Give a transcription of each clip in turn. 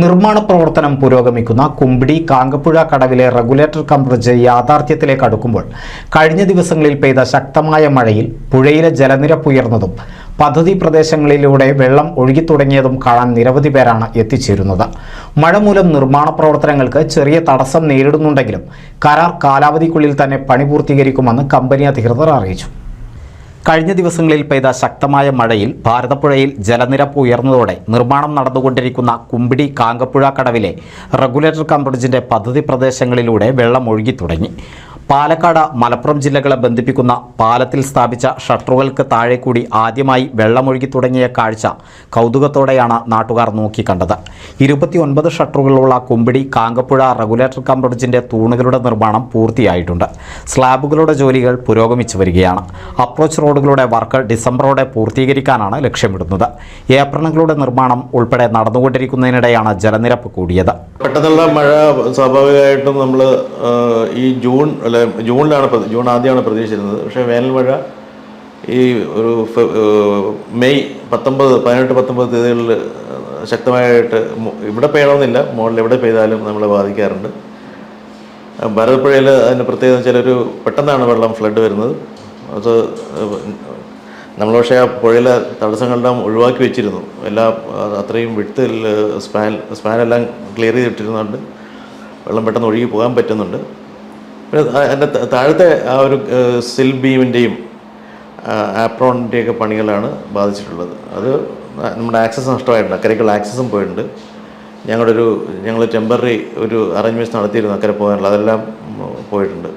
നിർമ്മാണ പ്രവർത്തനം പുരോഗമിക്കുന്ന കുമ്പിടി കാങ്കപ്പുഴ കടവിലെ റെഗുലേറ്റർ കം ബ്രിഡ്ജ് യാഥാർത്ഥ്യത്തിലേക്ക് അടുക്കുമ്പോൾ കഴിഞ്ഞ ദിവസങ്ങളിൽ പെയ്ത ശക്തമായ മഴയിൽ പുഴയിലെ ജലനിരപ്പ് ഉയർന്നതും പദ്ധതി പ്രദേശങ്ങളിലൂടെ വെള്ളം ഒഴുകിത്തുടങ്ങിയതും കാണാൻ നിരവധി പേരാണ് എത്തിച്ചേരുന്നത്. മഴ മൂലം നിർമ്മാണ പ്രവർത്തനങ്ങൾക്ക് ചെറിയ തടസ്സം നേരിടുന്നുണ്ടെങ്കിലും കരാർ കാലാവധിക്കുള്ളിൽ തന്നെ പണി പൂർത്തീകരിക്കുമെന്ന് കമ്പനി അധികൃതർ അറിയിച്ചു. കഴിഞ്ഞ ദിവസങ്ങളിൽ പെയ്ത ശക്തമായ മഴയിൽ ഭാരതപ്പുഴയിൽ ജലനിരപ്പ് ഉയർന്നതോടെ നിർമ്മാണം നടന്നുകൊണ്ടിരിക്കുന്ന കുമ്പിടി കാങ്കപ്പുഴ കടവിലെ റെഗുലേറ്റർ കം ബ്രിഡ്ജിന്റെ പദ്ധതി പ്രദേശങ്ങളിലൂടെ വെള്ളം ഒഴുകിത്തുടങ്ങി. പാലക്കാട്, മലപ്പുറം ജില്ലകളെ ബന്ധിപ്പിക്കുന്ന പാലത്തിൽ സ്ഥാപിച്ച ഷട്ടറുകൾക്ക് താഴെ കൂടി ആദ്യമായി വെള്ളമൊഴുകി തുടങ്ങിയ കാഴ്ച കൗതുകത്തോടെയാണ് നാട്ടുകാർ നോക്കിക്കണ്ടത്. 29 ഷട്ടറുകളുള്ള കുമ്പിടി കാങ്കപ്പുഴ റെഗുലേറ്റർ കം ബ്രിഡ്ജിന്റെ തൂണുകളുടെ നിർമ്മാണം പൂർത്തിയായിട്ടുണ്ട്. സ്ലാബുകളുടെ ജോലികൾ പുരോഗമിച്ചു വരികയാണ്. അപ്രോച്ച് റോഡുകളുടെ വർക്ക് ഡിസംബറോടെ പൂർത്തീകരിക്കാനാണ് ലക്ഷ്യമിടുന്നത്. ഏപ്രണങ്ങളുടെ നിർമ്മാണം ഉൾപ്പെടെ നടന്നുകൊണ്ടിരിക്കുന്നതിനിടെയാണ് ജലനിരപ്പ് കൂടിയത്. പെട്ടെന്നുള്ള മഴ സ്വാഭാവികമായിട്ടും നമ്മൾ ഈ ജൂൺ ആദ്യമാണ് പ്രതീക്ഷിച്ചിരുന്നത്. പക്ഷേ വേനൽ മഴ ഈ ഒരു മെയ് 18-19 തീയതികളിൽ ശക്തമായിട്ട് ഇവിടെ പെയ്യണമെന്നില്ല, മുകളിൽ എവിടെ പെയ്താലും നമ്മളെ ബാധിക്കാറുണ്ട്. ഭാരതപ്പുഴയിൽ അതിന് പ്രത്യേകത വെച്ചാൽ പെട്ടെന്നാണ് വെള്ളം ഫ്ലഡ് വരുന്നത്. അത് നമ്മൾ പക്ഷേ ആ പുഴയിലെ തടസ്സങ്ങളെല്ലാം ഒഴിവാക്കി വെച്ചിരുന്നു. അത്രയും വിഡ്ത്തിൽ സ്പാനെല്ലാം ക്ലിയർ ചെയ്തിട്ടിരുന്നുണ്ട് വെള്ളം പെട്ടെന്ന് ഒഴുകി പോകാൻ പറ്റുന്നുണ്ട്. പിന്നെ അതിൻ്റെ താഴത്തെ ആ ഒരു സിൽ ബീമിൻ്റെയും ആപ്രോണിൻ്റെയൊക്കെ പണികളാണ് ബാധിച്ചിട്ടുള്ളത്. അത് നമ്മുടെ ആക്സസ് നഷ്ടമായിട്ടുണ്ട്. അക്കരയ്ക്കുള്ള ആക്സസും പോയിട്ടുണ്ട്. ഞങ്ങൾ ടെമ്പററി ഒരു അറേഞ്ച്മെൻറ്റ്സ് നടത്തിയിരുന്നു അക്കരെ പോകാനുള്ള, അതെല്ലാം പോയിട്ടുണ്ട്.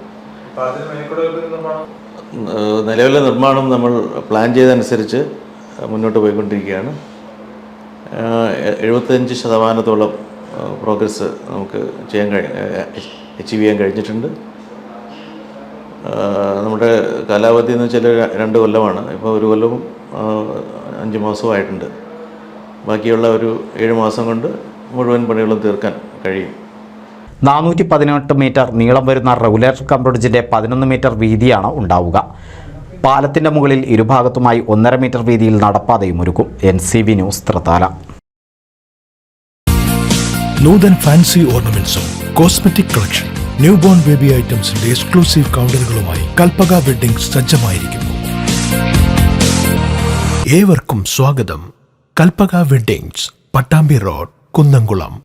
നിലവിലെ നിർമ്മാണം നമ്മൾ പ്ലാൻ ചെയ്തതനുസരിച്ച് മുന്നോട്ട് പോയിക്കൊണ്ടിരിക്കുകയാണ്. 75% പ്രോഗ്രസ് നമുക്ക് അച്ചീവ് ചെയ്യാൻ കഴിഞ്ഞിട്ടുണ്ട്. നമ്മുടെ കാലാവധി എന്ന് വെച്ചാൽ 2 കൊല്ലമാണ്. ഇപ്പോൾ 1 കൊല്ലവും 5 മാസവും ആയിട്ടുണ്ട്. ബാക്കിയുള്ള ഒരു 7 മാസം കൊണ്ട് മുഴുവൻ പണികളും തീർക്കാൻ കഴിയും. 418 മീറ്റർ നീളം വരുന്ന റെഗുലേറ്റർ കം ബ്രിഡ്ജിന്റെ 11 മീറ്റർ വീതിയാണ് ഉണ്ടാവുക. പാലത്തിന്റെ മുകളിൽ ഇരുഭാഗത്തുമായി 1.5 മീറ്റർ വീതിയിൽ നടപ്പാതയും ഒരുക്കും. NCV news, Thrithala. Noothan fancy ഓർണമെന്റ്സും cosmetic collection, new born baby ഐറ്റംസിന്റെ എക്സ്ക്ലൂസീവ് കൗണ്ടറുകളുമായി കൽപ്പക വെഡ്ഡിംഗ്സ് സജ്ജമായിരിക്കുന്നു. ഏവർക്കും സ്വാഗതം. Kalpaka weddings, Pattambi road, Kunnamkulam.